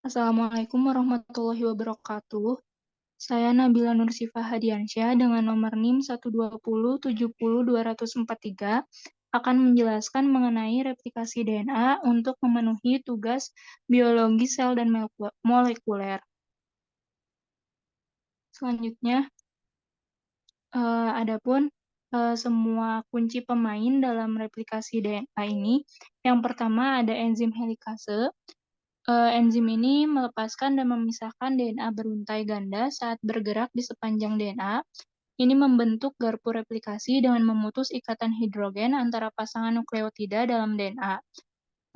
Assalamualaikum warahmatullahi wabarakatuh. Saya Nabila Nursifah Hadiansyah dengan nomor NIM 12070700243 akan menjelaskan mengenai replikasi DNA untuk memenuhi tugas biologi sel dan molekuler. Selanjutnya, adapun semua kunci pemain dalam replikasi DNA ini, yang pertama ada enzim helikase. Enzim ini melepaskan dan memisahkan DNA beruntai ganda saat bergerak di sepanjang DNA. Ini membentuk garpu replikasi dengan memutus ikatan hidrogen antara pasangan nukleotida dalam DNA.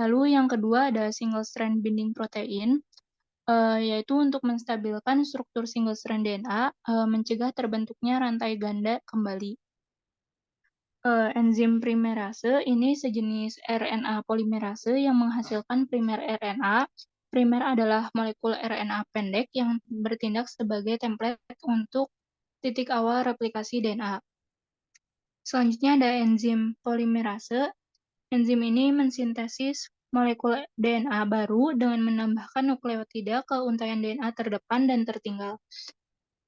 Lalu yang kedua ada single strand binding protein, yaitu untuk menstabilkan struktur single strand DNA, mencegah terbentuknya rantai ganda kembali. Enzim primerase ini sejenis RNA polimerase yang menghasilkan primer RNA. Primer adalah molekul RNA pendek yang bertindak sebagai template untuk titik awal replikasi DNA. Selanjutnya ada enzim polimerase. Enzim ini mensintesis molekul DNA baru dengan menambahkan nukleotida ke untaian DNA terdepan dan tertinggal.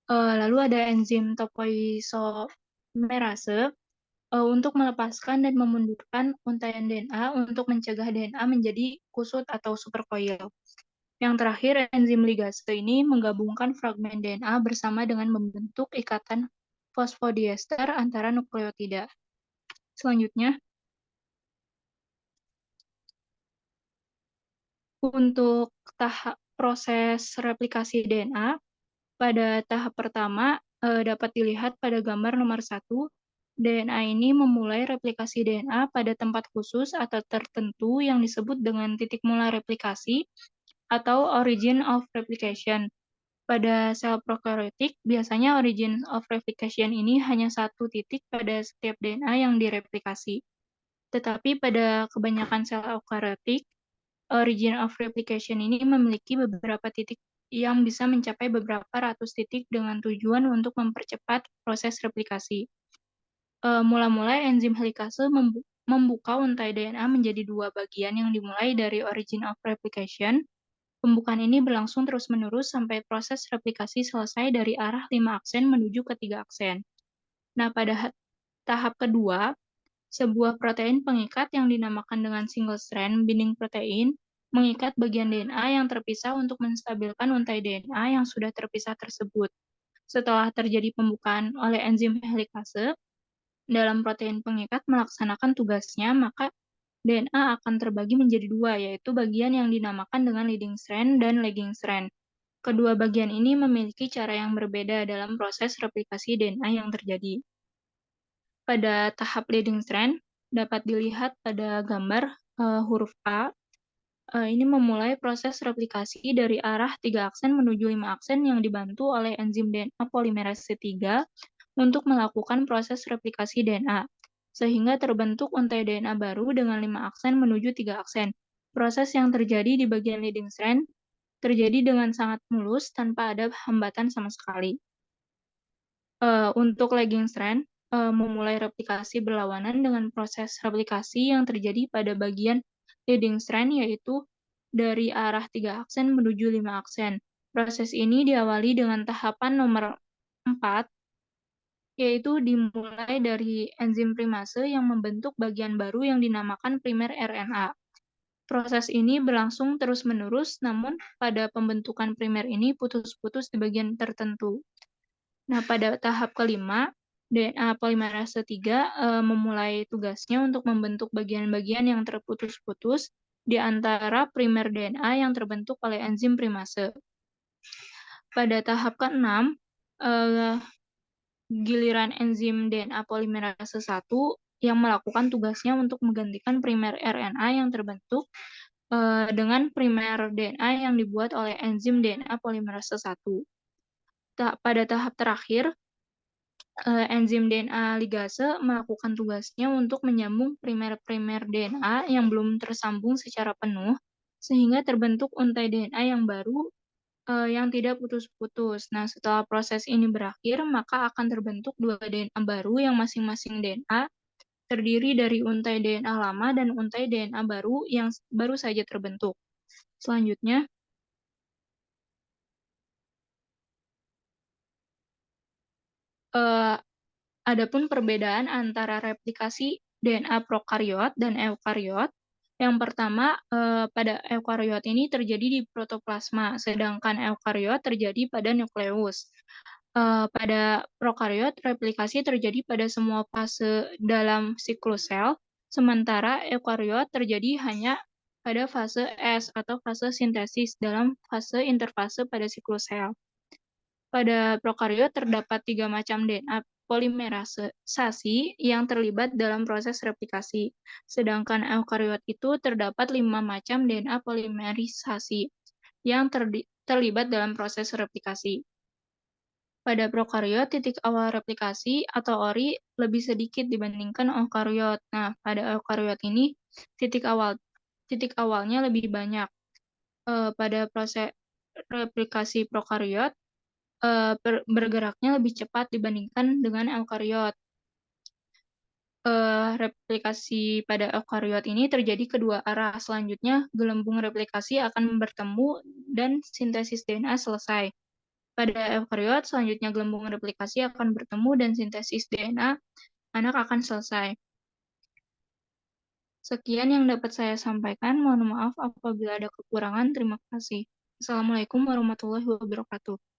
Lalu ada enzim topoisomerase untuk melepaskan dan memundurkan untaian DNA untuk mencegah DNA menjadi kusut atau supercoil. Yang terakhir, enzim ligase ini menggabungkan fragmen DNA bersama dengan membentuk ikatan fosfodiester antara nukleotida. Selanjutnya, untuk tahap proses replikasi DNA, pada tahap pertama dapat dilihat pada gambar nomor 1, DNA ini memulai replikasi DNA pada tempat khusus atau tertentu yang disebut dengan titik mula replikasi atau origin of replication. Pada sel prokaryotik, biasanya origin of replication ini hanya satu titik pada setiap DNA yang direplikasi. Tetapi pada kebanyakan sel eukaryotik, origin of replication ini memiliki beberapa titik yang bisa mencapai beberapa ratus titik dengan tujuan untuk mempercepat proses replikasi. Mula-mula enzim helikase membuka untai DNA menjadi dua bagian yang dimulai dari origin of replication. Pembukaan ini berlangsung terus-menerus sampai proses replikasi selesai dari arah 5 aksen menuju ke 3 aksen. Nah, pada tahap kedua, sebuah protein pengikat yang dinamakan dengan single strand binding protein mengikat bagian DNA yang terpisah untuk menstabilkan untai DNA yang sudah terpisah tersebut. Setelah terjadi pembukaan oleh enzim helikase, dalam protein pengikat melaksanakan tugasnya, maka DNA akan terbagi menjadi dua, yaitu bagian yang dinamakan dengan leading strand dan lagging strand. Kedua bagian ini memiliki cara yang berbeda dalam proses replikasi DNA yang terjadi. Pada tahap leading strand, dapat dilihat pada gambar huruf A. Ini memulai proses replikasi dari arah 3 aksen menuju 5 aksen yang dibantu oleh enzim DNA polimerase 3 untuk melakukan proses replikasi DNA, sehingga terbentuk untai DNA baru dengan 5 aksen menuju 3 aksen. Proses yang terjadi di bagian leading strand terjadi dengan sangat mulus tanpa ada hambatan sama sekali. Untuk lagging strand, memulai replikasi berlawanan dengan proses replikasi yang terjadi pada bagian leading strand, yaitu dari arah 3 aksen menuju 5 aksen. Proses ini diawali dengan tahapan nomor 4, yaitu dimulai dari enzim primase yang membentuk bagian baru yang dinamakan primer RNA. Proses ini berlangsung terus-menerus, namun pada pembentukan primer ini putus-putus di bagian tertentu. Nah, pada tahap kelima, DNA polimerase 3 memulai tugasnya untuk membentuk bagian-bagian yang terputus-putus di antara primer DNA yang terbentuk oleh enzim primase. Pada tahap ke-6, giliran enzim DNA polimerase 1 yang melakukan tugasnya untuk menggantikan primer RNA yang terbentuk dengan primer DNA yang dibuat oleh enzim DNA polimerase 1. Pada tahap terakhir, enzim DNA ligase melakukan tugasnya untuk menyambung primer-primer DNA yang belum tersambung secara penuh, sehingga terbentuk untai DNA yang baru yang tidak putus-putus. Nah, setelah proses ini berakhir, maka akan terbentuk dua DNA baru yang masing-masing DNA terdiri dari untai DNA lama dan untai DNA baru yang baru saja terbentuk. Selanjutnya, Eee, Adapun perbedaan antara replikasi DNA prokariot dan eukariot, yang pertama, pada eukariot ini terjadi di protoplasma, sedangkan eukariot terjadi pada nukleus. Pada prokariot, replikasi terjadi pada semua fase dalam siklus sel, sementara eukariot terjadi hanya pada fase S atau fase sintesis dalam fase interfase pada siklus sel. Pada prokariot terdapat 3 macam DNA polimerasasi yang terlibat dalam proses replikasi, sedangkan eukariot itu terdapat 5 macam DNA polimerisasi yang terlibat dalam proses replikasi. Pada prokariot, titik awal replikasi atau ori lebih sedikit dibandingkan eukariot. Nah, pada eukariot ini titik awalnya lebih banyak. Pada proses replikasi prokariot, bergeraknya lebih cepat dibandingkan dengan eukariot. Replikasi pada eukariot ini terjadi kedua arah. Selanjutnya, gelembung replikasi akan bertemu dan sintesis DNA selesai. Pada eukariot, selanjutnya gelembung replikasi akan bertemu dan sintesis DNA anak akan selesai. Sekian yang dapat saya sampaikan. Mohon maaf apabila ada kekurangan. Terima kasih. Assalamualaikum warahmatullahi wabarakatuh.